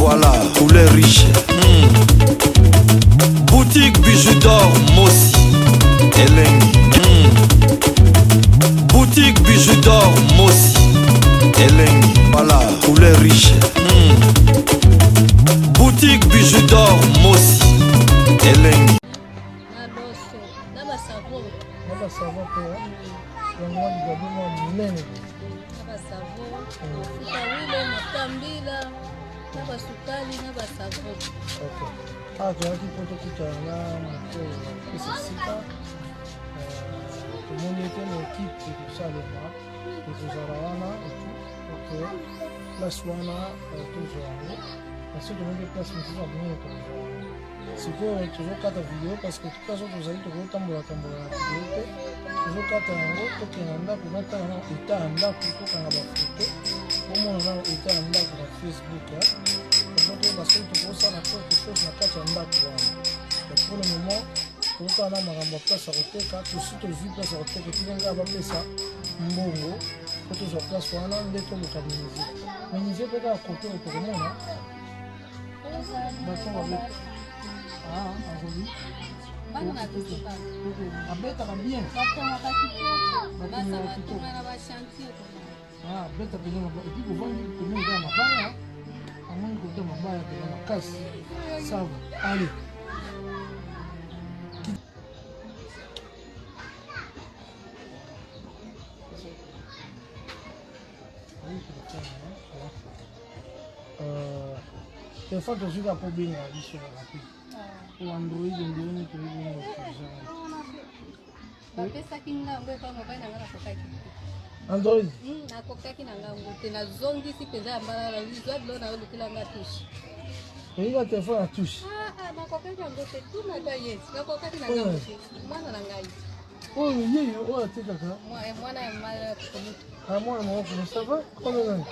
Voilà, poulet riche. Boutique bijoux d'or, Mossi, Elengi. Boutique bijoux d'or, Mossi, Elengi. Voilà, poulet riche. Boutique bijoux d'or, Mossi, Elengi. Toyaki mpo tokutana na mokolo apesa esika tomoni ete na ekipe ekosalema ekozala wana oke place wana tozwa yango parce tomoni mpe place mosusu ya monene tozwa yango sikoyo tozokata video parce que place oyo tozali tokotambola na video te tozokata yango tokenda ndako natala na eta ya ndako tokanga bafoto bomona na eta ya ndako na Facebook parce que tokosala quelque chose na kati ya ndako wana pour le moment tokokala na makambo ya place ya koteka tosi tozwi place ya koteka etikanga bapesa mbongo po tozwa place wana nde toluka menuisier menuisier mpe kaka kote oyo tokomona bato babeta azoli abetaka bien beta pene epi kovandi pene eza mabaya amoni kote mabaya pene makasi savo ale téléphone tozwi kaka mpo benga biso rapide po android ndeni toyebenga bapesaki ngango epa mobali nanga nakokaki android nakokaki na ngango te nazongisi mpenza ya mbala nazwa bilo na olukelanga tushe oyika telefone ya tushe nakokaki yango te tunaka ye nakokaki na ngango te mwana na ngai oyo yeyo oyo atekaka mwana ya mala komutu mwana moko sava kono nani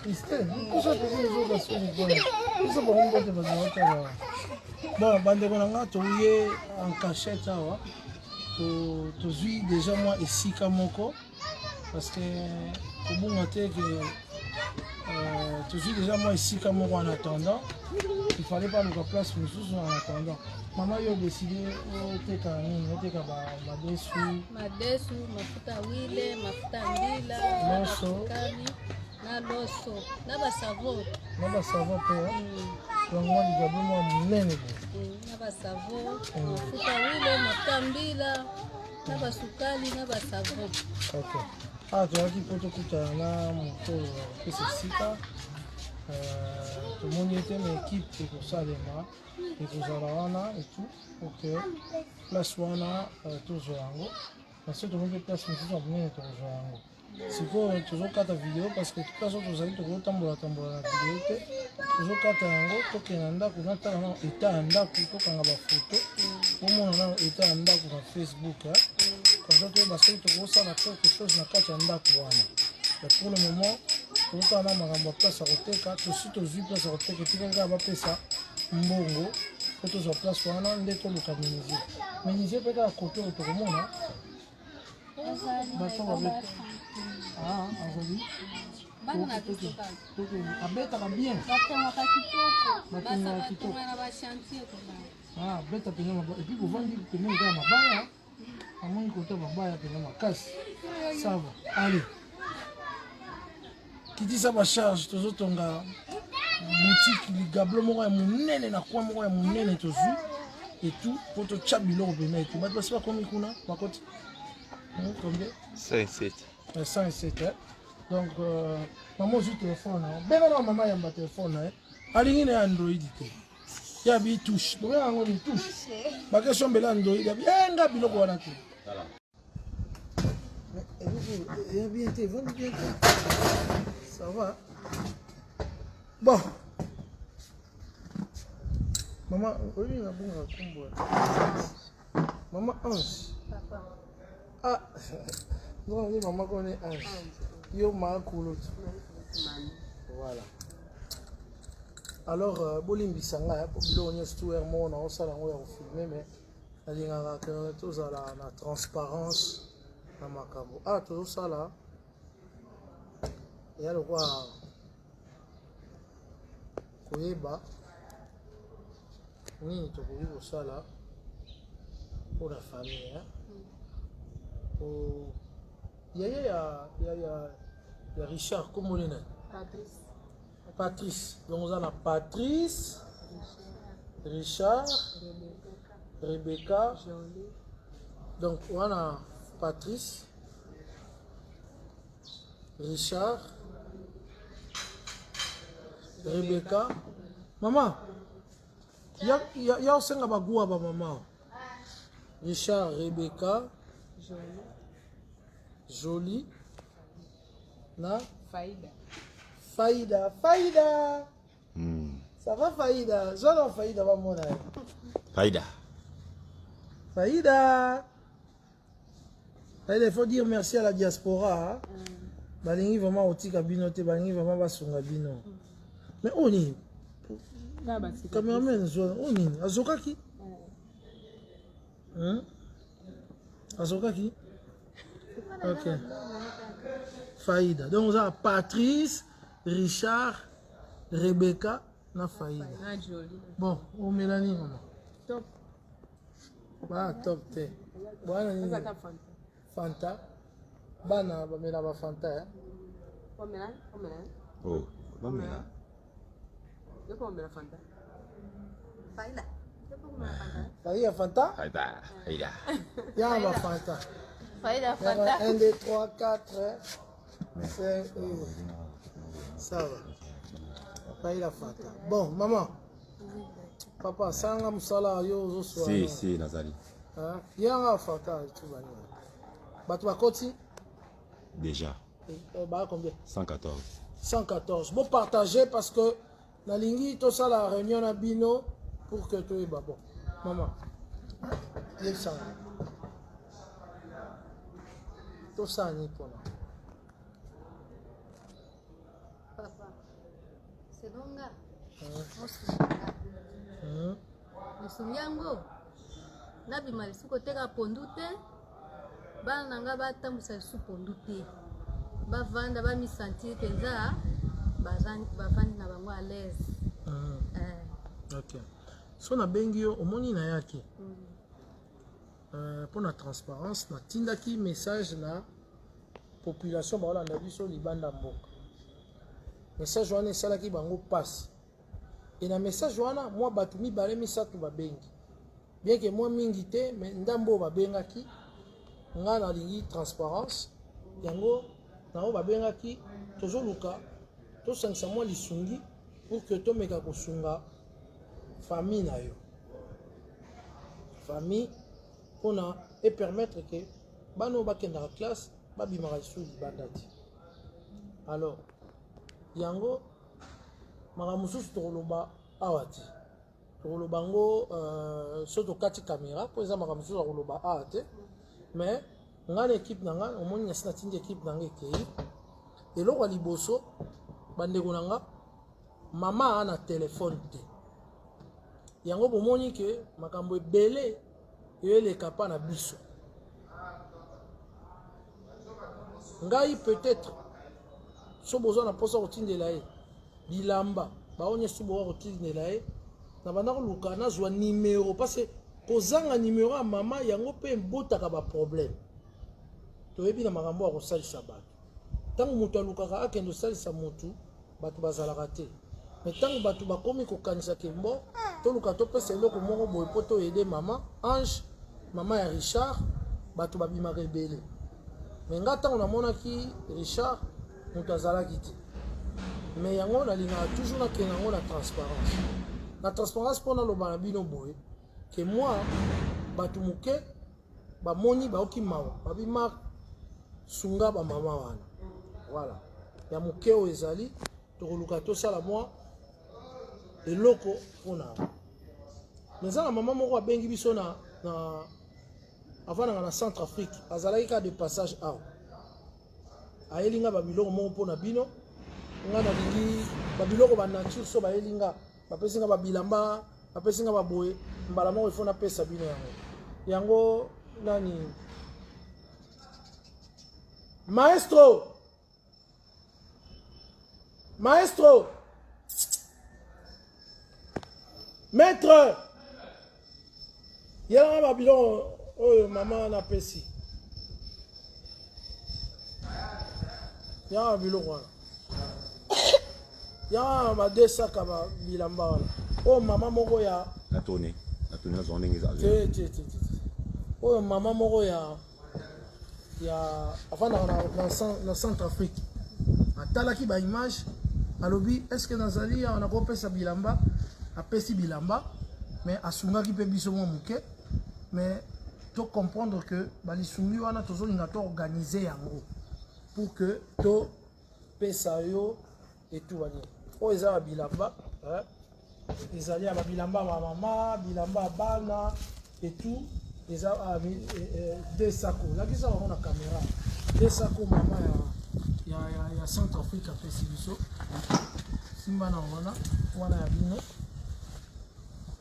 Christelle, pourquoi tu fais les autres sur les bonnes? Pourquoi tu fais les autres? Bon, bandeko nanga toye en cachette awa. Tozui déjà moi esika moko parce que kobunga te que tozui déjà moi esika moko en attendant. Il fallait pas nous place mosusu en attendant. Maman yo décidé oteka nini, oteka madesu, mafuta wile, mafuta mbila, loso. Na loso, na basavo. Na basavo pe. Donc moi je dois moi munene. Na basavo, mafuta wile, mafuta mbila, na basukali, na basavo. OK. Toyaki mpo tokutana na mokolo apesa esika tomoni ete na ekipe ekosalema ekozala wana etu oke place wana tozwa yango parce que tomoni mpe place mosusu ya monene tokozwa yango sikoyo tozokata video parce que place oyo tozali tokotambola na video te tozokata yango tokenda ndako natala na eta ya ndako tokanga bafoto bomona na eta ya ndako na Facebook comme ça parce que tokosala quelque chose na kati ya ndako wana pour le moment tokokala na makambo ya place ya koteka tosi tozwi place ya koteka etikanga bapesa mbongo po tozwa place wana nde toluka menuisier mpe kaka kote oyo tokomona bato babeta azali abetaka bien batongaka kitoko beta pene epi kovandi pene eza mabaya amoni kote mabaya pene makasi sava ale kitisa bacharge tozotonga boutique ligablo moko ya monene na kwa moko ya monene tozwi etu po totya biloko pena etu bato basi bakomi kuna bakoti combien 107 donc mama ozwi telefone benga na mama yamba telefone alingi na android te ya bitushe tobenga yango bitushe bakestion mbela android yabienga biloko wana te bien te vend bien ça va bon maman oui na bunga kumbo maman Ange non ni maman connaît Ange yo ma kuloto voilà alors bolimbisa nga po biloko nyonso tu er moko naosala yango ya kofilme mais nalingaka ke tozala na transparence na makambo tozosala eya lokwa koyeba nini tokoki kosala pour la famille hein? Ya Richard kombo nini Patrice donc oza na Patrice Richard Rebecca donc wana Patrice Richard Rebecca maman ya osenga baguwa ba maman Richard Rebecca Jolie na Faïda ça va Faïda Zolo Faïda va mon aïe Faïda il faut dire merci à la diaspora balingi vraiment otika bino te balingi vraiment basunga bino mais oni cameraman zone oni azokaki azokaki ok Faïda donc ça Patrice Richard Rebecca na Faïda bon o Mélanie maman top ba top te bwana ni Fanta bana bamela ba Fanta hein oh bamela Fanta Faïda Fanta Faïda ya ba Fanta Faïda 1 2 3 4 5 ça va Faïda Fanta bon maman papa sanga musala yo zo si Nazali yanga Fanta tu bani bato bakoti déjà bah combien 114 bon partager parce que na lingi to ça la réunion na bino pour que tu bon maman il ça to ça ni pour papa c'est donga Musunyango nabi malisu koteka pondu te bana nanga batambusa lisu pondu te bavanda bamisentir penza bavandi na bango à l'aise ok so na bengi yo omoni na yaki pour la transparence na tindaki message na population baolanda biso libanda mboka message wana esalaki bango passe et na message wana mwa bato mibale misato babengi bien que moi mingi te mais ndambo babengaki nga nalingi transparence yango nango babengaki tozoluka tosangisa mwa lisungi pour que tomeka kosunga famille na yo famille mpona epermettre ke bana oyo bakendaka classe babimaka lisu libanda te alors yango makambo mosusu tokoloba awa te tokoloba ngo so tokati caméra mpo eza makambo mosusu akoloba awa te mais nga na équipe na nga omoni nasi natindi équipe na nga ekei eloko ya liboso bandeko na nga mama ana telefone te yango bomoni ke makambo ebele eyeleka mpa na biso ngai peut-être so bozwa na mposa kotindela ye bilamba bao nyonso boka kotindela ye na banda koluka nazwa nimero parce kozanga nimero ya mama yango mpe ebotaka baproblème toyebi na makambo ya kosalisa bato ntango moto alukaka akende osalisa motu bato bazalaka te mais ntango bato bakomi kokanisa kembo toluka topesa eloko moko boye mpo toyede mama Ange mama ya Richard bato babimaka ebele mais nga ntango namonaki Richard moto azalaki te mais yango nalingaka toujours nakende yango na transparence mpona loba na bino boye ke moi bato moke bamoni baoki mawa babima sunga bamama wana voilà ya moke oyo ezali tokoluka tosala mwa eloko mpona mais eza na mama moko abengi biso na avandaka na Centre Afrique azalaki kaka de passage awa ayelinga babiloko moko mpona bino nga nalingi babiloko banature so bayelinga bapesinga babilamba bapesinga baboye mbala moko ifo napesa bino yango nani maestro Maître, il y a un Babylon, oh maman n'a pas ici. Il y a un Babylon, voilà. Il y a un deux sacs à Bilamba. Oh maman, mon gars, il y a. La tournée, la zone est oh maman, mon gars, il y a. Avant, dans le Centrafrique, à Talaki, il y a une image. À l'objet, est-ce que Nazali, on a compris ça Bilamba, à Pessi Bilamba, mais à Sunga qui peut biso mon mouké, mais tu comprendre que les Sungi, on a toujours une attaque organisée en gros, pour que tu pesa yo et tout. Oh, ils ont Bilamba, ils allaient à Bilamba, ma maman, Bilamba, Bana et tout. Ils ont des sacs. Là, ils ont la caméra. Des sacs, maman, il y a Centrafrique à Pessi biso. Simba na wana ya bino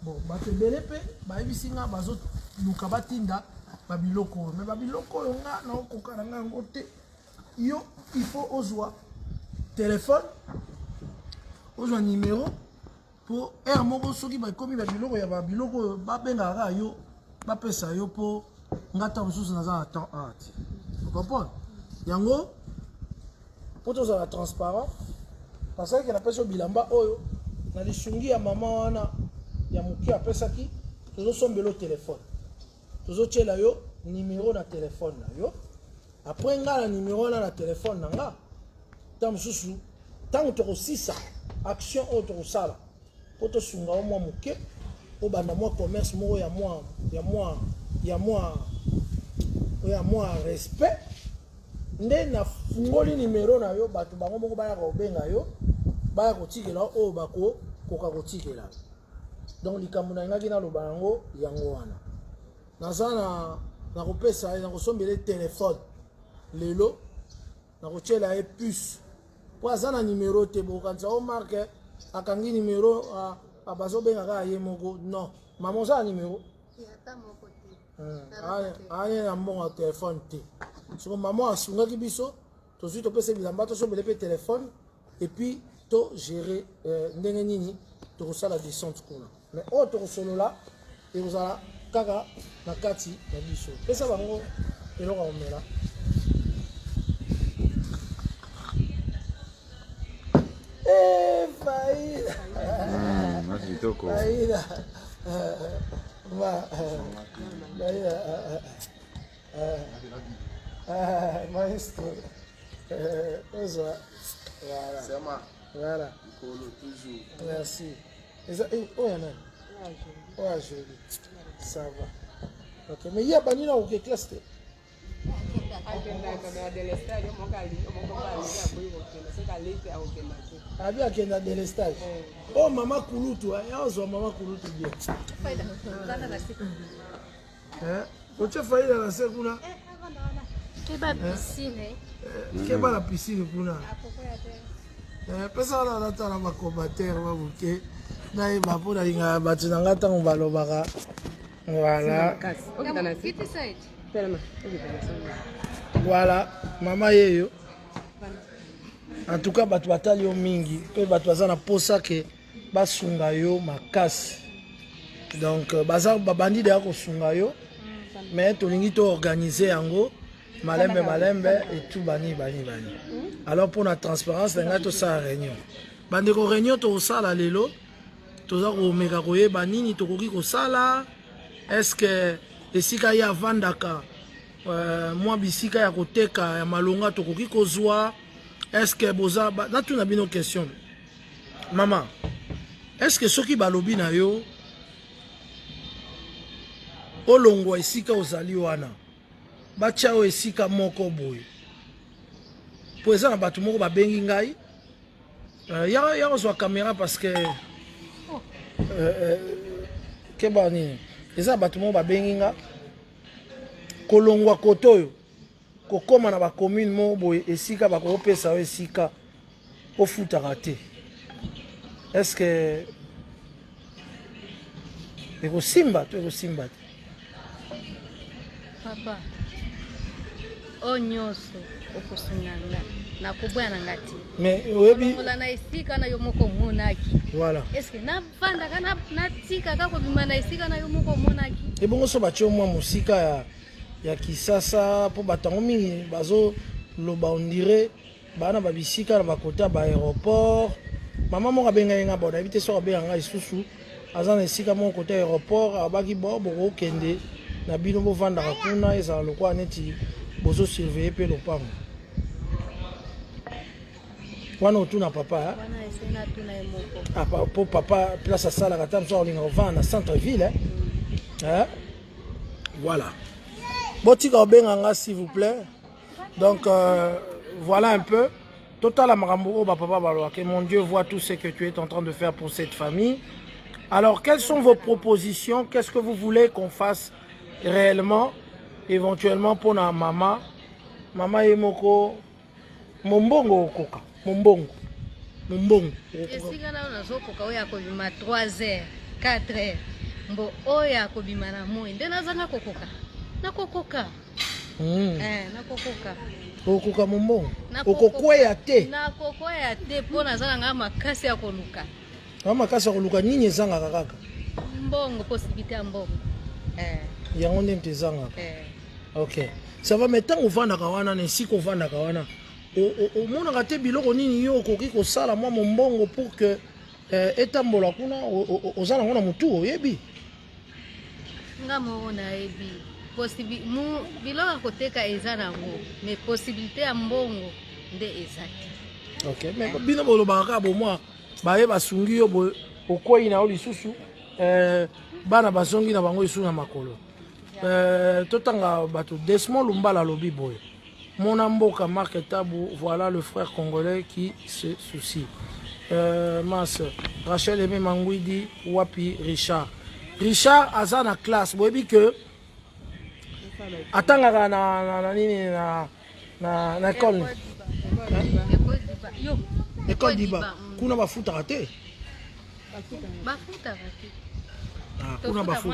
bon bato ebele mpe bayebisi nga bazoluka batinda babiloko oyo me babiloko oyo nga naokoka na nga yango te yo il faut ozwa telefone ozwa nimero mpo ere moko soki bakomi babiloko ya babiloko oyo babengaka yo bapesa yo mpo nga ta mosusu naza na temps art okomprendre yango mpo tozala transparent. Parce que la personne Bilamba oyo na lisungi ya maman wana ya muki apesaki tozo sombelo téléphone tozo tshela yo numéro na téléphone na yo après nga na numéro na téléphone na nga tam susu tant to sisa action autre sala poto sunga o mwa muke o banda mwa commerce mo ya mwa respect nde na fungoli numéro na yo bato bango moko baya ko benga yo baya kotikela o bako koka kotikela donc likambo na ngaki na loba yango yango wana naza na kopesa na kosombele téléphone lelo na kotiela e puce po aza na numéro te bokanisa o marque akangi numéro bazobengaka ye moko non mama oza na numéro ane na mbongo téléphone te soko mama asungaki biso tozwi topesa bilamba tosombele mpe téléphone et puis to gérer ndenge nini tokosala descente kuna mais oyo tokosolola ekozala kaka na kati na biso pesa bango eloko ya komela faida maestro voilà merci oh yana oh joli ça va ok mais il y a pas ni là au classe abi akenda de l'estage oh mama kulutu yazo mama kulutu bien oche faida na sekuna keba piscine keba la piscine kuna pesa na tala ba commentaire ba buke na e ba pona inga ba tsinanga tango balobaka voilà voilà mama yeyo en tout cas bato batali yo mingi pe bato baza na posa ke basunga yo makasi donc baza babandi deya kosunga yo mais tolingi to organiser yango malembe et tout bani alors pour la transparence nga to sa réunion bande ko réunion to sala lelo toza ko meka koyeba nini tokoki kosala est-ce que esika ya vandaka mwa bisika ya koteka ya malonga tokoki kozwa est-ce que boza na tuna bino question maman est-ce que soki balobi na yo olongwa esika ozali wana batia o esika moko boye po eza na bato moko babengi ngai ya kozwa caméra parce que keba nini eza bato moko babengi nga kolongwa koto oyo kokoma na bacommune moko boye esika bakopesa yo esika ofutaka te est-ce que ekosimba to ekosimba te papa o nyonso okosunga nga na kobwa na ngati mais oyebi mola na esika na yo moko monaki voilà est-ce que na vanda kana na tika ka ko bima na esika na yo moko monaki et bongo so batio mwa musika ya kisasa po batango mingi bazo loba on dirait bana babisika na bakota ba aéroport mama moko abenga yenga bona ebite so abenga nga isusu azana esika moko kota aéroport abaki bo boko kende na bino bo vanda kuna ezala lokwa neti bozo surveiller pe lopango wana otuna papa wana esena tuna emoko ah po papa place à sala kata mso olinga ovanda centre ville hein voilà botika obenga nga s'il vous plaît donc voilà un peu total amarambo ba papa baloa que mon Dieu voit tout ce que tu es en train de faire pour cette famille. Alors quelles sont vos propositions? Qu'est-ce que vous voulez qu'on fasse réellement éventuellement pour na mama Emoko mombongo okoka mombongo esika na nazokoka oyo akobima 3h 4h mbo oyo akobima na moi nde nazanga kokoka nakokoka nakokoka okoka mombongo okokweya te nakokoya te mpo nazala nga makasi ya koluka makasi ya koluka nini ezangaka kaka mbongo possibilité ya mbongo yango nde mpe ezangaka ok ça va mais ntango ovandaka wana na esika ovandaka wana omonaka te biloko nini yo okoki kosala mwa mombongo pour que etambola kuna oza nango na motu oyebi nga moko nayebi biloko ya koteka eza nango mais possibilité ya mbongo nde eza te ok mais bino bolobaka kaka bomwa baye basungi yo okwei na yo lisusu bana bazongi na bango lisusu na makolo totanga bato Desmond Lumbala lobi boye mon mboka Marc Tabou, voilà le frère congolais qui se soucie. Mas Rachel Aimé Mangouidi, Wapi Richard. Richard aza na classe, vous voyez que atangaka na école. École diba. Kuna bafutaka te. Bafutaka te. Kuna bafu.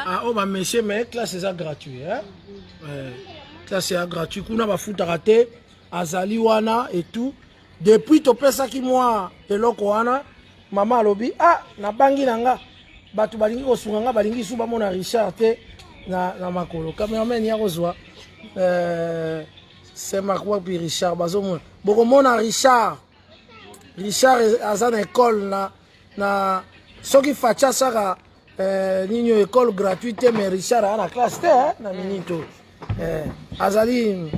Ah, oh bah monsieur, mais classe est gratuit, hein? Classe est gratuit. Kuna bafuta raté, azali wana et tout. Depuis to pesa ki moi eloko wana, mama lobi ah na bangi nanga. Batu balingi kosunga nga balingi su ba mona Richard te na makolo. Cameraman ya kozwa c'est Marc puis Richard bazomo. Boko mona Richard azana école na soki facha saka ninyo école gratuite mais Richard a la classe te na minito azali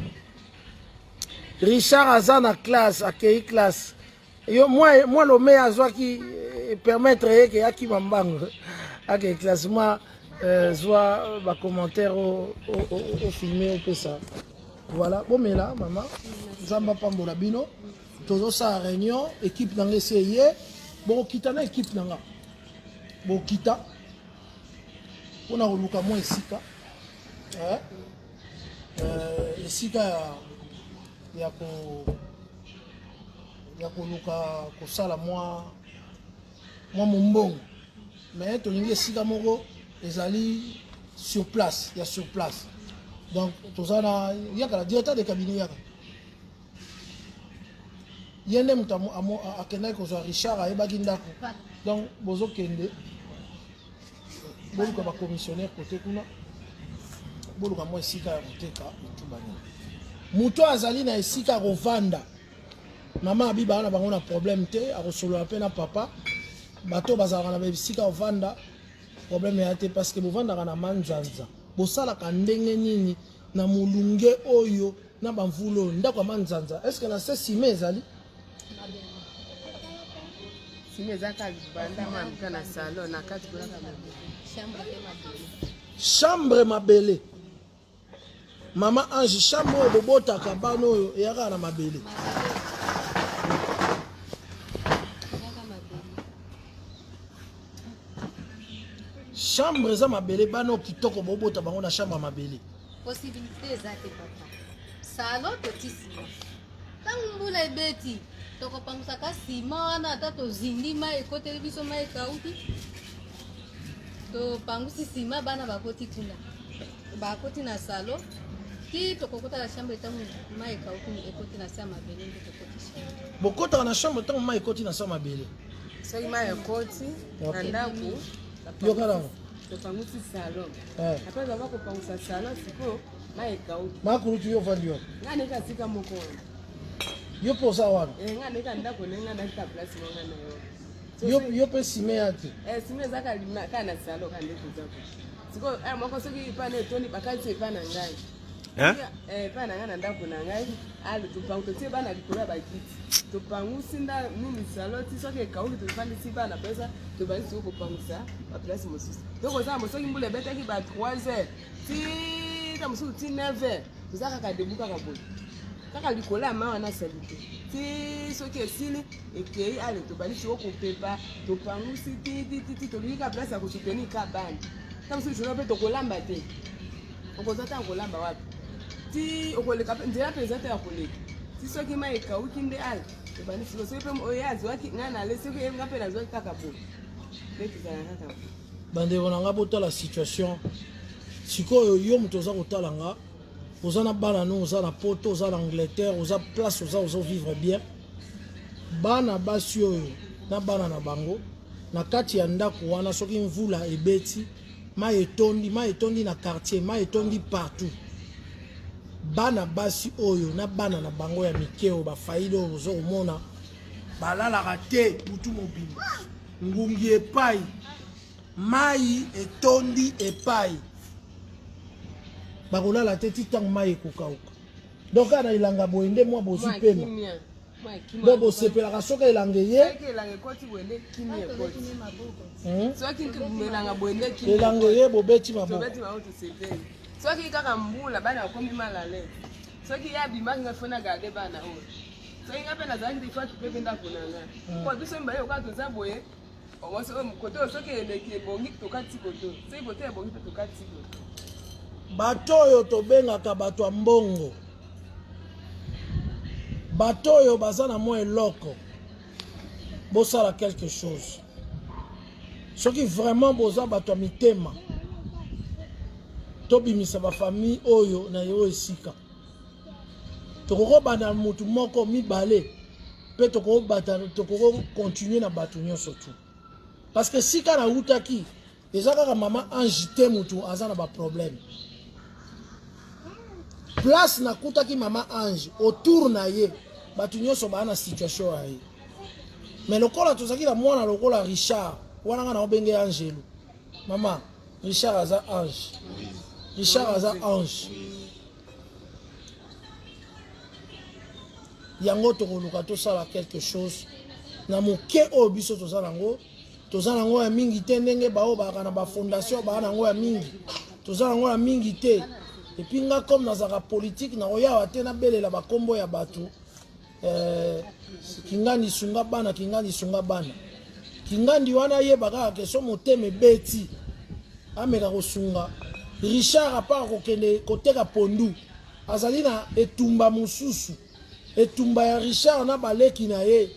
Richard aza na classe akei classe yo moi le meilleur azwaki permettre que yaki mambango akei classe moi zwa ba commentaire au filmer au ça voilà bon mais là maman zamba pambola bino tozo sa réunion équipe nanga essayer bon kitana équipe nanga bokita mpona koluka mwa esika esika ya koluka kosala mwa mombongo mais tolingi esika moko ezali sur place ya sur place donc toza na yaka na directeur de cabinet yaka ye nde moto akendaki kozwa Richard ayebaki ndako donc bozokende boluka bacommissionnaire kote kuna boluka mwa esika ya koteka etubani moto azali na esika akovanda mama abiba na bango na problème te akosolola mpe na papa bato bazalaka na esika ovanda problème ya te parce que bovandaka na manzanza bosalaka ndenge nini na molunge oyo na bamvula oyo ndako ya manzanza est ce que na se sime ezali chambre mabele mama Ange chambre oyo bobotaka bana oyo eyaka na mabele chambre eza mabele bana oyo kitoko bobota bango na chambre mabele possibilité eza te papa salon totisima ntango mbula ebeti tokopangusaka nsima wana ata tozindi mai ekoteli biso mai ekauki topangusi nsima bana bakoti kuna bakoti na salon Ti tokokota la chambre tangu mai kauki ekoti na sama bele ndio tokoti chambre. Bokota na chambre tangu mai ekoti na sama bele. Soki mai ekoti na ndako Yo kala. topangusi salon. Eh. Après avoir kopangusa salon siko mai ekauki. Makulutu yo vandi yo. Nga neka sika moko. Yo posa wana. Nga neka ndako nenga na ta place nenga na yo. Yo pe sime yati. Sime zaka lima kana salon kande kuzako. Siko moko soki ipane toni bakati ipana ngai. Pa na nga na ndako na ngai ali tupangu totie bana likolo ya bakiti topangusi nda nini saloti soki ekauki tofandisi bana pesa tobandisi kopangusa baplace mosusu tokozala mosoki mbula ebetaki ba 3h tika mosusu ti 9h toza kaka debu kaka boye kaka likolo ya ma wana salite ti soki esili ekei ali tobandisi kopepa topangusi tititi tolingi ka place ya kosuteni ka bana ta mosusu jono mpe tokolamba te okoza ta kolamba wapi ti okoleka nzela mpenza ya koleka ti soki mai ekauki nde ala ebandi silo soki mpe oyo azwaki ngai nale soki nga mpe nazwaki kaka boye nde tozala kaka boye bandeko na nga botala situation sikoyo yo moto oza kotala nga oza na bana no oza na poto oza na Angleterre oza place oza vivre bien bana basi oyo na bana na bango na kati ya ndako wana soki mvula ebeti mai etondi na quartier mai etondi partout bana basi oyo na bana na bango ya mikeo bafaide oyo ozo komona balalaka te butu mobimba ngungi epai mai etondi epai bakolala te ti ntango mai ekokauka donc ana elanga boye nde mwa bozwi pema donc bosepelaka soki elanga ye elanga ye bobeti maboko soki kaka mbula bana bakomi malale soki ya bimaki nga fona garde bana oyo soki nga mpe nazalaki te ifaki mpe ndako na nga po biso mibale oka toza boye kote oyo soki eleki ebongi tokati koto soki kote ebongi mpe tokati koto bato oyo tobengaka bato ya mbongo bato oyo baza na mwa eloko bosala quelque chose soki vraiment boza bato ya mitema tobimisa bafamille oyo na yo esika tokokobanda mutu moko mibale mpe tokokontinue na bato nyonso tu parce que sika na utaki eza kaka mama Ange te mutu aza na baproblème place nakutaki mama Ange autour na ye bato nyonso baa na situation ya ye mais lokola tozalaki na mwana lokola Richard wana nga na obenge Angelo mama Richard aza Ange Richard aza Ange yango tokoluka tosala quelque chose na moke oyo biso toza nango ya mingi te ndenge bao baka na bafondation baa nango ya mingi toza nango ya mingi te epuis nga comme nazaka politique na oyawa te nabelela bakombo ya bato kingandi sunga bana kingandi wana yebaka kaka keso motema ebeti ameka kosunga Richard apart kokende koteka pondu azali na etumba mosusu etumba ya Richard na baleki na ye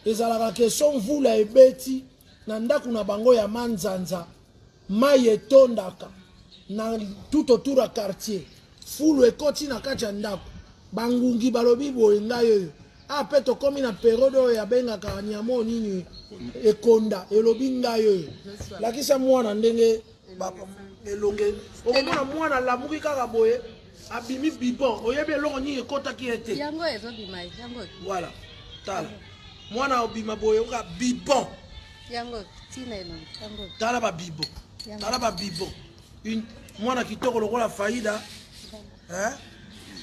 ezalaka keso mvula ebeti na ndako na bango ya manzanza mai etondaka na tout autour ya quartier fulu ekoti na kati ya ndako bangungi balobi boye ngai oyo ape tokomi na periode oyo abengaka nyamo nini ekonda elobi ngai oyo lakisa mwana ndenge elonge okomona mwana lamuki kaka boye abimi bibon oyebi eloko nini ekotaki ete yango ezobima yango voilà tala mwana obima boye oka bibon yango tina elongo yango tala ba bibon mwana kitoko lokola faïda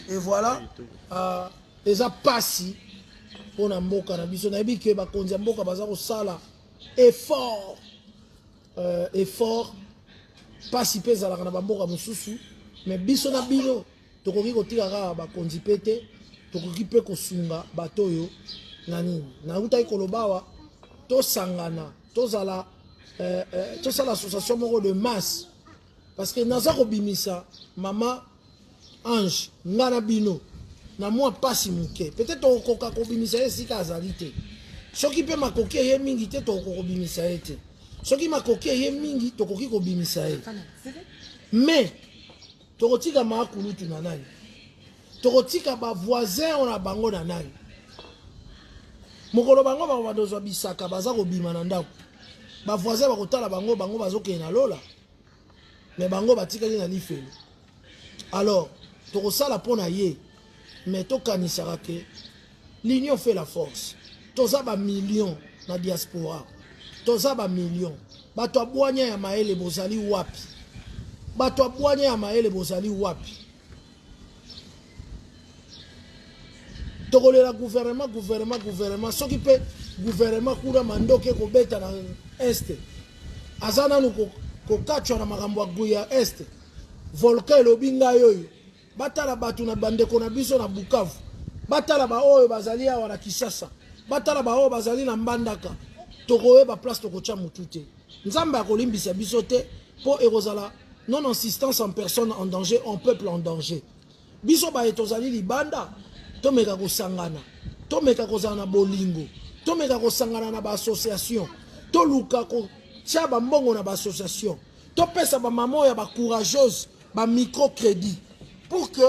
et voilà eza pasi mpona mboka na biso nayebi ke bakonzi ya mboka baza kosala effort pasi mpe ezalaka na bamboka mosusu mais biso na bino tokoki kotika kaka bakonzi mpe te tokoki mpe kosunga bato oyo na nini nautaki koloba awa tosangana tosala association moko de masse parce que naza kobimisa mama Ange nga na bino na mwa pasi moke peut-être tokokoka kobimisa ye esika azali te soki mpe makoki eye mingi te tokoki kobimisa ye te soki makoki eye mingi tokoki kobimisa ye mais tokotika makulutu na nani tokotika ba voisin on a bango na nani mokolo bango ba bandozwa bisaka baza ko bima na ndako ba voisin ba kotala bango bazoke na lola mais bango batikali na lifelo alors tokosala pona ye mais tokanisaka ke l'union fait la force toza ba millions na diaspora toza ba millions bato abwanya ya maele bozali wapi bato abwanya ya maele bozali wapi tokolela gouvernement soki pe gouvernement kuna mandoke kobeta na este azana nuko kokachwa na makambo ya este volcan elobi ngai oyo batala bato na bandeko na biso na Bukavu batala ba oyo bazali awa na Kinshasa batala ba oyo bazali na Mbandaka tokoyeba place tokocha mutu te nzambe akolimbisa biso te po ekozala non insistance en personne en danger en peuple en danger biso ba etozali libanda tomeka kosangana tomeka kozala na bolingo tomeka kosangana na ba association toluka ko tia ba mbongo na ba association topesa ba mama ya ba courageuse ba microcrédit pour que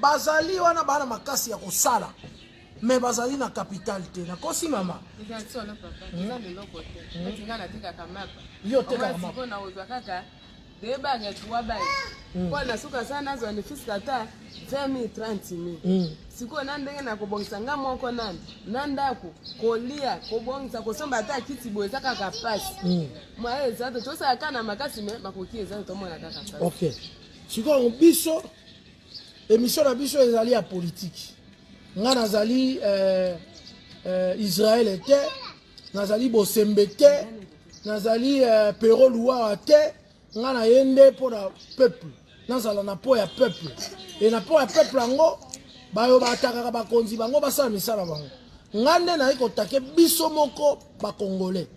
bazali wana bana makasi ya kosala mais bazali na capital te na kosi mama yo te kaka deba ngekuwa bai kwa nasuka sana zo ni fiskata 20-30,000 siko nandenge na kubongisa ngamoko nandako kolia kubongisa kusomba ata kiti boza kaka pasi mwae zato tosa kana makasi me makokie zato tomona kaka pasi OK siko biso émission na biso ezali ya politique nga nazali Israël était nazali Bosembe te nazali Pero Luwa te nga na yende pour la peuple nazala na po ya peuple et na po ya peuple ango bayo bataka ba konzi bango basala misala bango ngande na iko take biso moko ba congolais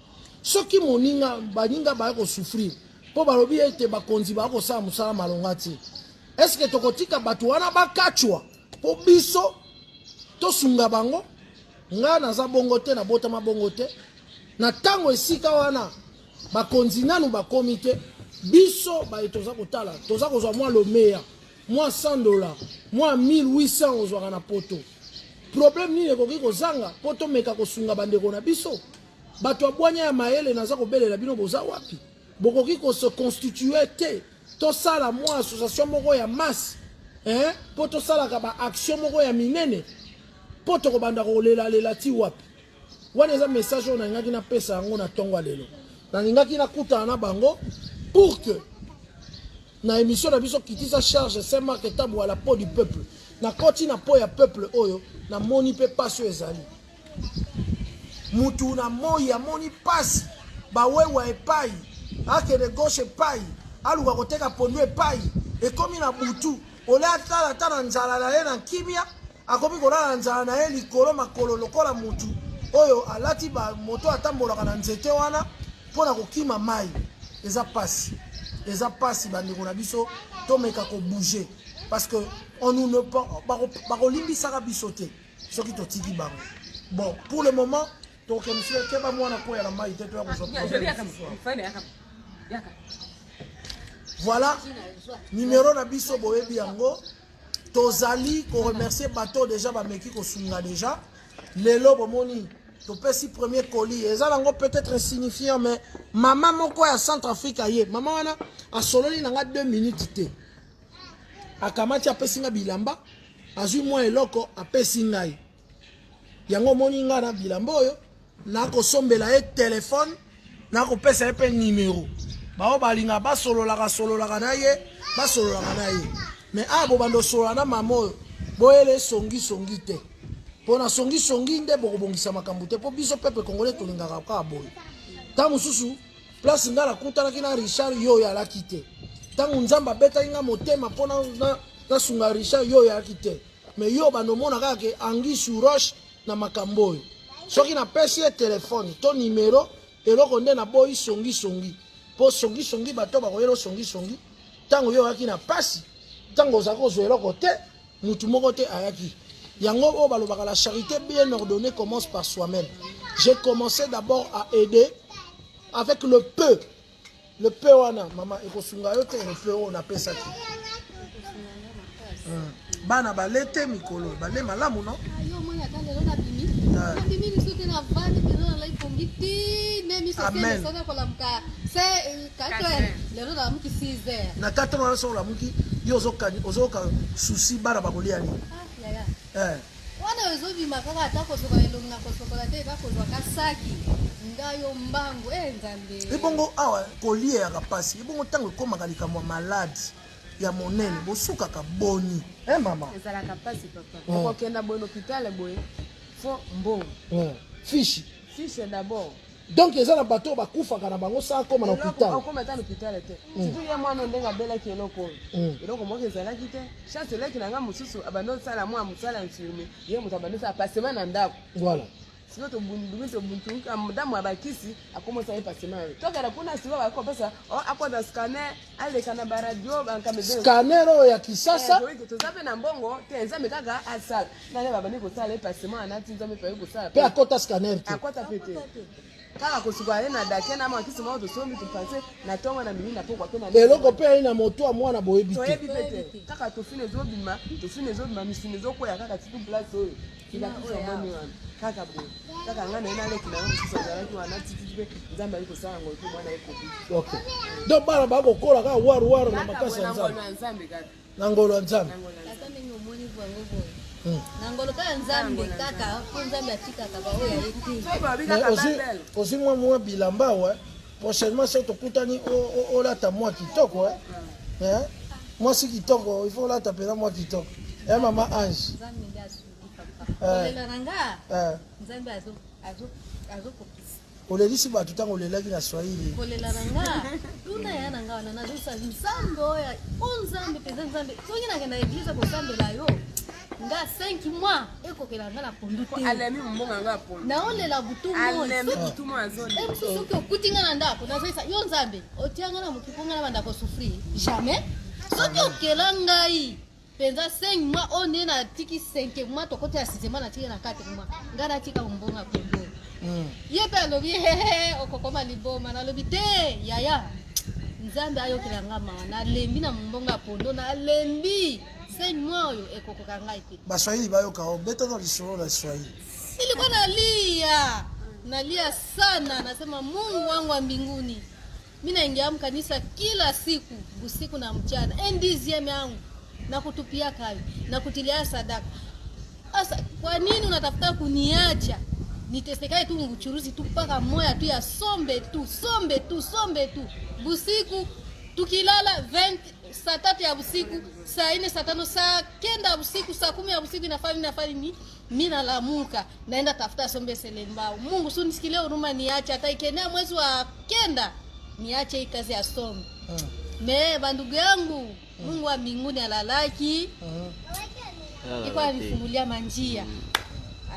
soki moninga baninga ba ko souffrir po balobi ete ba konzi ba ko sala musala malonga ti est-ce que tokotika batu wana bakachwa po biso to sunga bango nga naza bongo te na botama bongo te na tango esika wana ba konzi nanu ba komite biso ba etoza kotala toza kozwa mwa lomeya mwa $100 mwa 1800 ozwaka na poto problème nini ekoki kozanga po tomeka kosunga bandeko na biso bato abwanya ya mayele naza kobelela bino boza wapi bokoki kose constituer te tosala mwa association moko ya masse po tosalaka ba action moko ya minene po tokobanda kolela ti wapi wana eza message oyo nalingaki napesa yango na ntongo ya lelo nalingaki nakutana na bango pour que na émission na biso kitisa charge c'est marketable à la peau du peuple na koti na peau ya peuple oyo na moni pe passe ezali mutu na moyi amoni passe ba wewa epai akende gauche epai aluka koteka pondu epai ekomi na butu ole atala tana nzala na ye na kimia akomi kolala nzala na ye likolo makolo lokola mutu oyo alati ba moto atambolaka na nzete wana mpona kokima mai eza pasi bandeko na biso tomeka ko bouger parce que on nous ne bakolimbisaka biso te soki totiki bango bon pour le moment tokemisile keba mwana koya na mai te to voilà numéro na biso boyebi yango tozali ko remercier bateau déjà bameki kosunga déjà lelo bomoni topesi premier colis eza nango peut-être insignifiant mais maman moko ya Centrafrique aye maman wana asololi nanga 2 minutes te akamati apesi nga bilamba azwi mwa eloko apesi ngai yango moni nga na bilamba oyo nakosombela ye telefone nakopesa ye mpe numéro bao balinga basololaka na ye mais abo bando solola na mama oyo boyele songi te pona songi nde bokobongisa makambo te po biso pepe congolais tolingaka kaka boye ntango mosusu place nga nakutanaki na Richard yo yalaki te ntango nzambe abetaki nga motema mpona nasunga Richard yo yalaki te mais yo bandomona kaka ke angi sur roche na makambo oyo soki napesi ye telefone to numéro eloko nde naboyi songi po songi bato bakoyela songi ntango yo oyaki na pasi ntango ozalaki kozwa eloko te mutu moko te ayaki yango o balobaka la charité bien ordonnée commence par soi-même. J'ai commencé d'abord à aider avec le peu wana maman ekosunga yo te le peu on appelle ça. bana balete mikolo bale malamu no yo mwana tale na bimi na bimi ni sote na vani peno na ifongiti nemi sote sote kwa lamka c'est 4h lelo na mki 6h na 4h so la mki yo ozoka souci bana bakolia ni ya wana ozobi makaka atako soka elonga ko soka te ka ko kasaki ngayo mbangu nzambe ibongo awa kolie ya kapasi ibongo tango koma kalika mwa malade ya monene bosuka ka boni mama ezala kapasi papa ko kenda bon hôpital boy fo mbongo fiche d'abord donc eza na bato bakufaka na bango sa koma na hôpital okoma ta hôpital te surtout ya mwana ndenga bela ki eloko eloko moko ezala ki te chance leki na nga mususu abando sala mwa musala infirmier ye mutu abando sa passement na ndako voilà sinon to buntu madamu abakisi akomosa ye passement tokala kuna siwa bako pesa akoda scanner aleka na baradio bankamebe scanner ya kisasa tozape na mbongo te nzambe kaka asala nane babani kosala ye passement anati nzambe pa ye kosala pe akota scanner te akota pete kaka kosuka na dake na makisi mwa tosombi tupanse na tongo na mimi na pokwa pe na eloko pe ina moto a mwana boyebi te kaka tofine zobima misine zokoya kaka titu place oyo ila kusomoni wana kaka bo kaka ngana ina leki na mususu azalaki wana titi pe nzambe ali kosala ngo tu mwana ekobi okay donc bana bako kola kaka waru na makasa ya nzambe kaka na ngolo ya nzambe atande nyomoni vango boy nangolo ka nzambe kaka ko nzambe atika kaba oya eti aussi moi bilamba ouais prochainement c'est to kutani o lata moi kitoko hein moi si kitoko il faut lata pena moi kitoko maman Ange nzambe ndasu papa olela nanga nzambe azo kopisa olelisi bato tango olelaki na Swahili olela nanga tuna ya nanga wana nazosa nzambe oya nzambe peza nzambe songi na kenda eglise ko sambela yo nga 5 mois ekokela nga na pondu te alemi mbonga nga pondu na olela butu mo azone soki okuti nga na ndako nazoisa yo nzambe otianga na mokipo nga na bandako souffrir jamais soki okela ngai penza 5 mois one na tiki 5 mois tokoti ya 6 mois na tiki na 4 mois nga na tika mbonga pondu ye pe alobi okokoma liboma nalobi te yaya nzambe ayokela nga mawa nalembi na mbonga pondu nalembi moi oyo ekokoka ngai pe baswahili bayoka obeta na lisolo la Swahili ilikuwa nalia sana nasema Mungu wangu wa mbinguni mimi naingia kanisa kila siku usiku na mchana ndizieme yangu na kutupia kazi na kutilia sadaka sasa kwa nini unatafuta kuniacha nitesekae tu nguchuruzi tu paka moya tu ya sombe tu usiku tukilala 20 saa 3 ya usiku saa 4 saa 5 saa 9 ya usiku saa 10 ya usiku inafanya mimi nalamuka naenda tafuta sombe selembao Mungu sunisikilie huruma niache hata ikenea mwezi wa 9 niache hii kazi ya sombe bandugu yangu Mungu wa mbinguni alalaki iko anifungulia manjia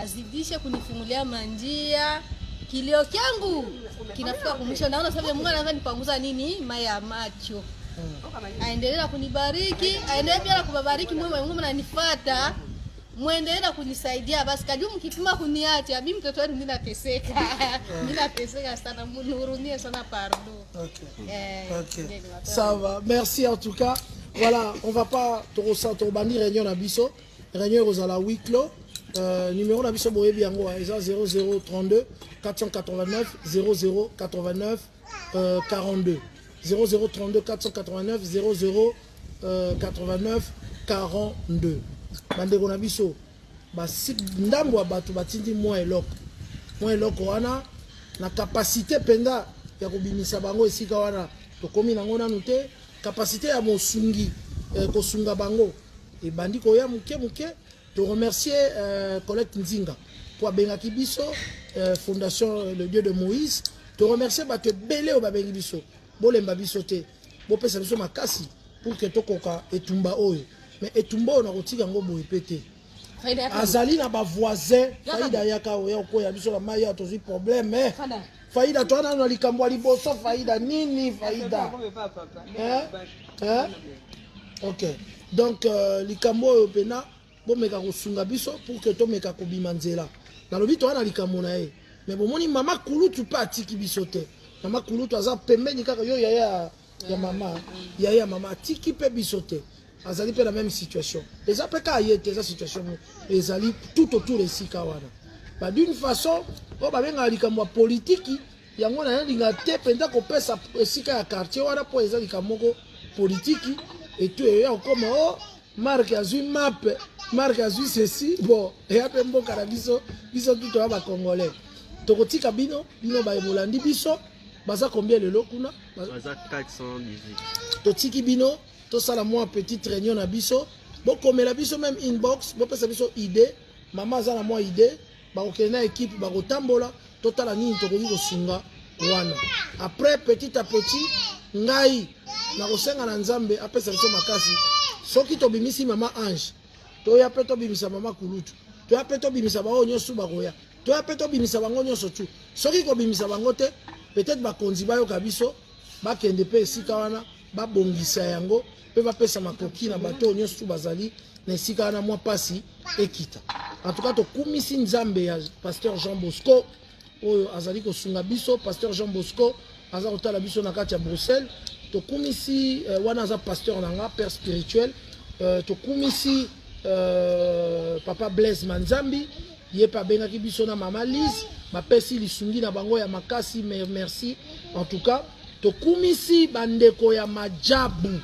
azidishe kunifungulia manjia kilio kyangu kinafika kumwisho naona sababu Mungu anaanza nipanguza nini maya macho aendelea kunibariki aendelea pia kubabariki Mungu mnanifuata muendelea kunisaidia basi kadri mkipima kuniacha mimi mtoto wenu mimi nateseka sana mnihurumie sana pardon OK ça va merci en tout cas voilà on va pas te bandir réunion na biso réunion aux la huis clos numéro na biso boyebi yango eza 0032 489 0089 42 0032 489 0089 42 bandeko na biso basi ndambo ya bato batindi mwa eloko wana na kapasité penda ya kobimisa bango esika wana tokomi nango nanu te kapasité ya mosungi kosunga bango ebandi koya muke to remercier Colette Nzinga pour abengaki biso fondation le Dieu de Moïse to remercier bato ebele o babengi biso bolemba biso te bopesa biso makasi pour que tokoka etumba oyo mais etumba oyo na kotika ngo boye pete azali na ba voisin faida yaka oya koya biso na mai ya tozi problème faida to na likambo liboso faida nini faida OK donc likambo oyo pena bomeka kosunga biso pour que tomeka kobima nzela nalobi to na likambo na ye mais bomoni mama kulutu pa atiki biso te mama kulutu aza pembeni kaka yo yaya ya mama atiki pe biso te azali pe la même situation. Les apeka yete za situation ezali tout autour de Sikawana. Bah d'une façon, on va bien aller comme politique, yango na linga te penda ko pesa Sika ya quartier wana po ezali kamoko politique et tout et comme oh Marc azui map, Marc azui ceci, bon et après mboka na biso tout ba congolais. Tokotika bino ba ebolandi biso baza combien lelo kuna? Baza 418. Totiki bino to sala moi petite réunion na biso bo komela biso même inbox bo pesa biso idée maman za na moi idée ba okena équipe ba kotambola totala nini tokoki kosunga wana après petit à petit ngai na kosenga na nzambe apesa biso makasi soki tobimisi mama Ange to ya pe tobimisa mama Kulutu to ya pe tobimisa ba onyosu ba koya to ya pe tobimisa bango nyonso tu soki ko bimisa bango te peut-être ba konzi ba yo kabiso ba kende pe esika wana ba bongisa yango pe ba pesa makoki na bato nyonso bazali na esika wana mwa pasi ekita. En tout cas to kumisi nzambe ya pasteur Jean Bosco oyo azali ko sunga biso pasteur Jean Bosco aza kotala biso na kati ya Bruxelles to kumisi wana za pasteur nanga père spirituel to kumisi papa Blaise Manzambi ye pa bengaki biso na mama Lise ba pesi lisungi na bango ya makasi mais merci en tout cas to kumisi bandeko ya majabu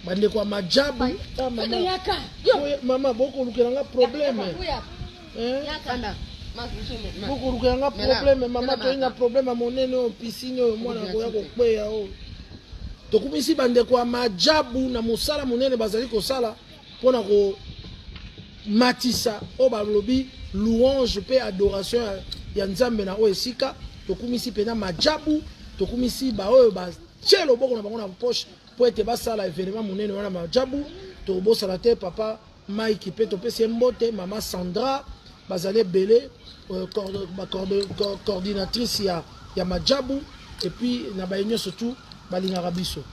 bandeko ya majabu mama boko lukelanga problème boko lukelanga problème mama to ina problème monene o piscine o mwana ko ya ko kweya o to kumisi bandeko ya majabu na musala monene bazali ko sala pona ko matisa o balobi louange pe adoration ya nzambe na o esika to kumisi pena majabu to kumisi ba oyo ba chelo boko na bango na poche po ete basala événement monene wana majabu to bosala te papa Mike pe to pese mbote mama Sandra bazale belé coordinatrice ya majabu et puis na ba union surtout balingaka biso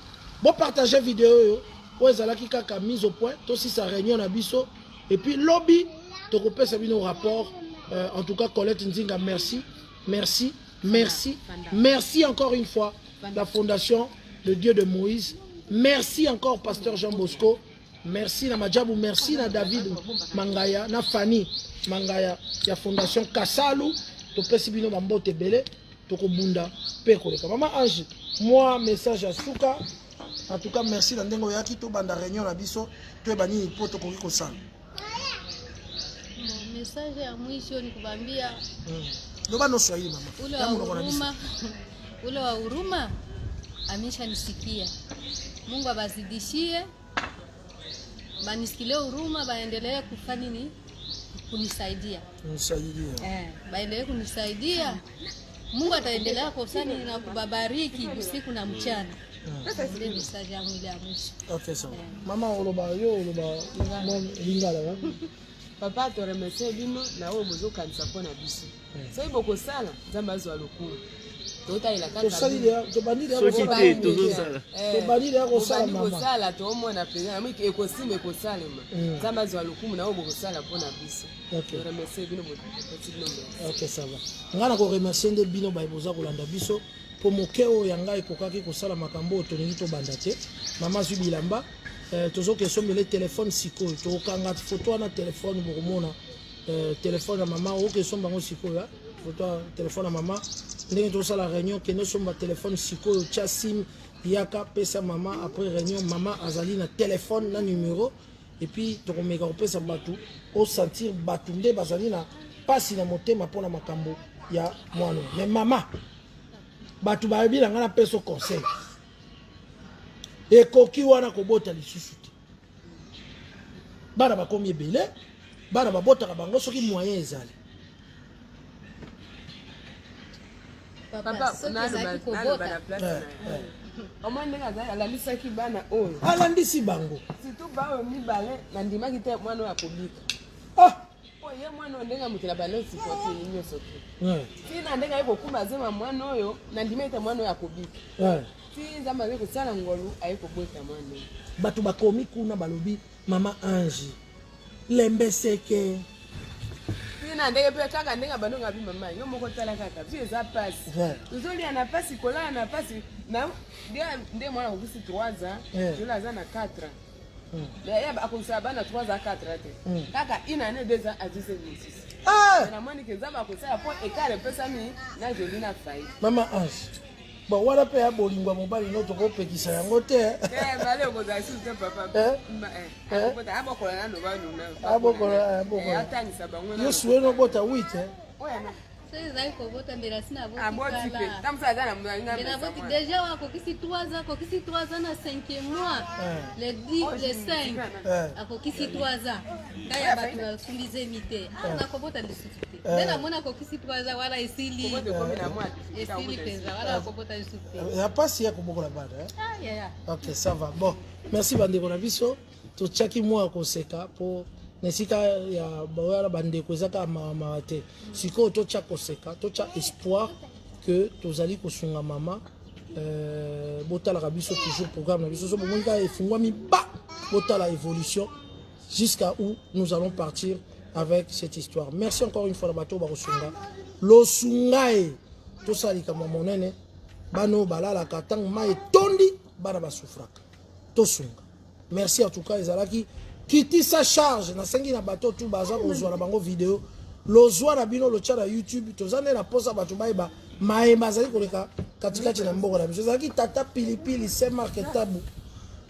bon partager vidéo yo po ezalaki kaka mise au point to si sa réunion na biso et puis lobby to kopesa bino rapport en tout cas Colette Nzinga merci merci merci merci encore une fois la fondation le Dieu de Moïse merci encore pasteur Jean Bosco merci na majabu merci na David Mangaya na Fanny Mangaya ya fondation Kasalu to pesi bino bambote belé to ko bunda pe ko leka mama Ange moi message à Suka en tout cas merci na ndengo yaki to banda réunion na biso to ebani poto ko ko sana message ya mwisho ni kubambia ndoba no Swahili mama ule wa huruma amesha nisikia Mungu abazidishie banisikilie huruma baendelee kufanya nini kunisaidia baendelee kunisaidia Mungu ataendelea kusani na kubabariki usiku na mchana. Ile message ya mwili ya mwisho. Okay sawa. Mama oloba lingala wa. Papa to remercier bino na o mozo kanisa pona biso. So iboko sala nzambazo alokulu. Tota ila kaka. To sali ya to bandile ya to sala. To bandile ya ko sala mama. To sala to mona pena miki ekosime ko sala ma. Nzambazo alokulu na o boko sala pona biso. Okay. To remercier bino petit nombre. Okay sawa. Ngana ko remercier nde bino baiboza kolanda biso. Po mokeo ya ngai kokaki kosala makambo to nini to banda te. Mama Zubilamba tozoke sombele téléphone sikoyo to kanga photo na téléphone bokomona téléphone ya mama oke somba ngo sikoyo photo téléphone ya mama ndenge to sala réunion ke no somba téléphone sikoyo tia sim yaka pesa mama après réunion mama azali na téléphone na numéro et puis to komeka kopesa batu au sentir batu nde bazali na pasi na motema pona makambo ya mwana mais mama batu ba yebila ngana peso conseil ekoki wana kobota lisusu te bana bakomi ebele bana babotaka bango soki moyen ezali Papa nalo bana place. Omwende kaza alalisaki bana oyo. Alandisi bango. Surtout ba mibale na ndimaki te mwana ya kobika. Ah, oye mwana ndenga mutila bana sipote yinyo sote. Sina ndenga yiko kumba zema mwana oyo na ndimete mwana ya kobika. Si nzamba beko sala ngolu ayiko bweka mwana. Batu bakomi kuna balobi mama Ange. Lembeseke. Sina ndenge pe kaka ndenga bano ngabi mama yo moko tala kaka vie za pasi. Uzoli ana pasi kola ana pasi na nde mwana kusi 3 ans, yo la za na 4 ans. Mais akozala bana 3 à 4 te kaka une année 2 ans à 17 namoni ke nzambe akosala po ekale epesami na joli na fai mama Ange bon wana mpe ya bolingwa mobali no tokopekisa yango te bale okozala susu te papa abokola nano banunatangisa bango yo suwe nobota 8 ezali kobota mbela sina aboti déjà akokisi 3 ans akokisi 3 ans na 5e mois le 5 akokisi 3 ans kaya bato basumbizemi te nakobota lisusu te nde namoni akokisi 3 ans wana esili mpenza wana akobota lisusu te ya pasi ya kobokola bana ok ça va bon merci bandeko na biso totiaki mwa koseka po nesika ya bawala bandeko ezaka mama te sikoyo totya koseka totya espoir que tozali kosunga mama botalaka biso toujours programme na biso so bomoni kaka efungwami ba botala évolution jusqu'à où nous allons partir avec cette histoire. Merci encore une fois na bato bakosunga losunga tosalika mwa monene bano balalaka ntango mai etondi bana basufraka tosunga. Merci en tout cas ezalaki Kiti sa charge na sengi na bato tu baza kozwa na bango vidéo lozwa na bino lo tcha na YouTube tozane na posa bato baiba maemba zali koleka katikati na mboko na biso zaki tata pilipili c'est marketable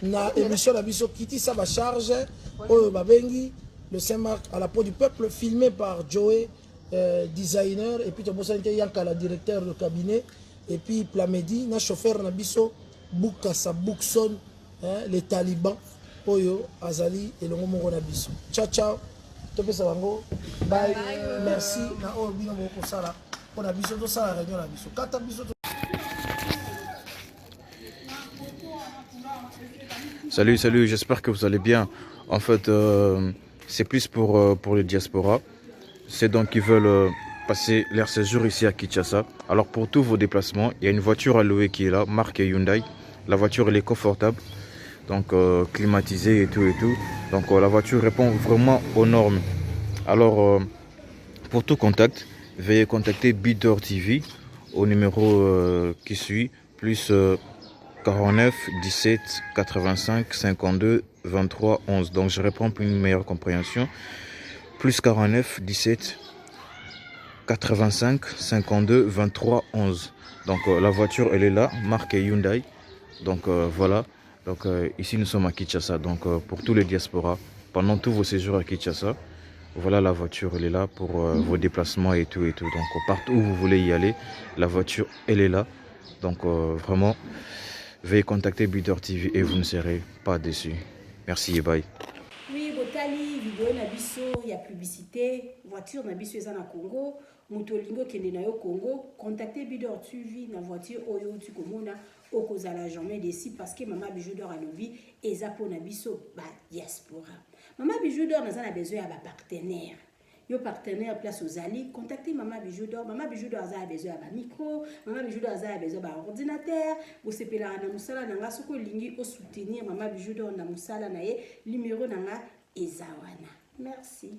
na émission na biso Kiti sa ba charge oyo babengi le Saint-Marc à la peau du peuple filmé par Joey designer et puis tobosa nte Yankala directeur de cabinet et puis Plamedi na chauffeur na biso Bukasa Bukson les talibans Oyo, Azali et le Momo Nabiso. Ciao, ciao. Topesa bango. Bye. Merci. Na o bino moko sala. On a biso to sala réunion na biso. Kata biso. Salut, j'espère que vous allez bien. En fait, c'est plus pour le diaspora. C'est donc qui veulent passer leur séjour ici à Kinshasa. Alors pour tous vos déplacements, il y a une voiture à louer qui est là, marque Hyundai. La voiture elle est confortable. Donc climatisé et tout. Donc la voiture répond vraiment aux normes. Alors pour tout contact, veuillez contacter Bidor TV au numéro qui suit plus 49 17 85 52 23 11. Donc je réponds pour une meilleure compréhension. Plus 49 17 85 52 23 11. Donc la voiture elle est là, marque Hyundai. Donc voilà. Donc ici nous sommes à Kinshasa, donc pour tous les diasporas, pendant tous vos séjours à Kinshasa, voilà la voiture, elle est là pour vos déplacements et tout. Donc partout où vous voulez y aller, la voiture, elle est là. Donc vraiment, veuillez contacter Bidor TV et vous ne serez pas déçus. Merci et bye. Oui, Botali, vidéo Nabiso, il y a publicité, voiture Nabiso est en Congo, Mutolingo kende na yo Congo, contactez Bidor TV na voiture Oyo Tukomona. Okozala jamais déçu parce que Maman Bijou d'or à lobby et Zapo Nabiso ba diaspora. Maman Bijou d'or n'a besoin à partenaire. Yo partenaire place aux alliés, contactez Maman Bijou d'or. Maman Bijou d'or a besoin à micro, Maman Bijou d'or a besoin à ordinateur. Vous sepez la na musala nanga soko lingi au soutenir Maman Bijou d'or na musala na ye numéro nanga ezawana. Merci.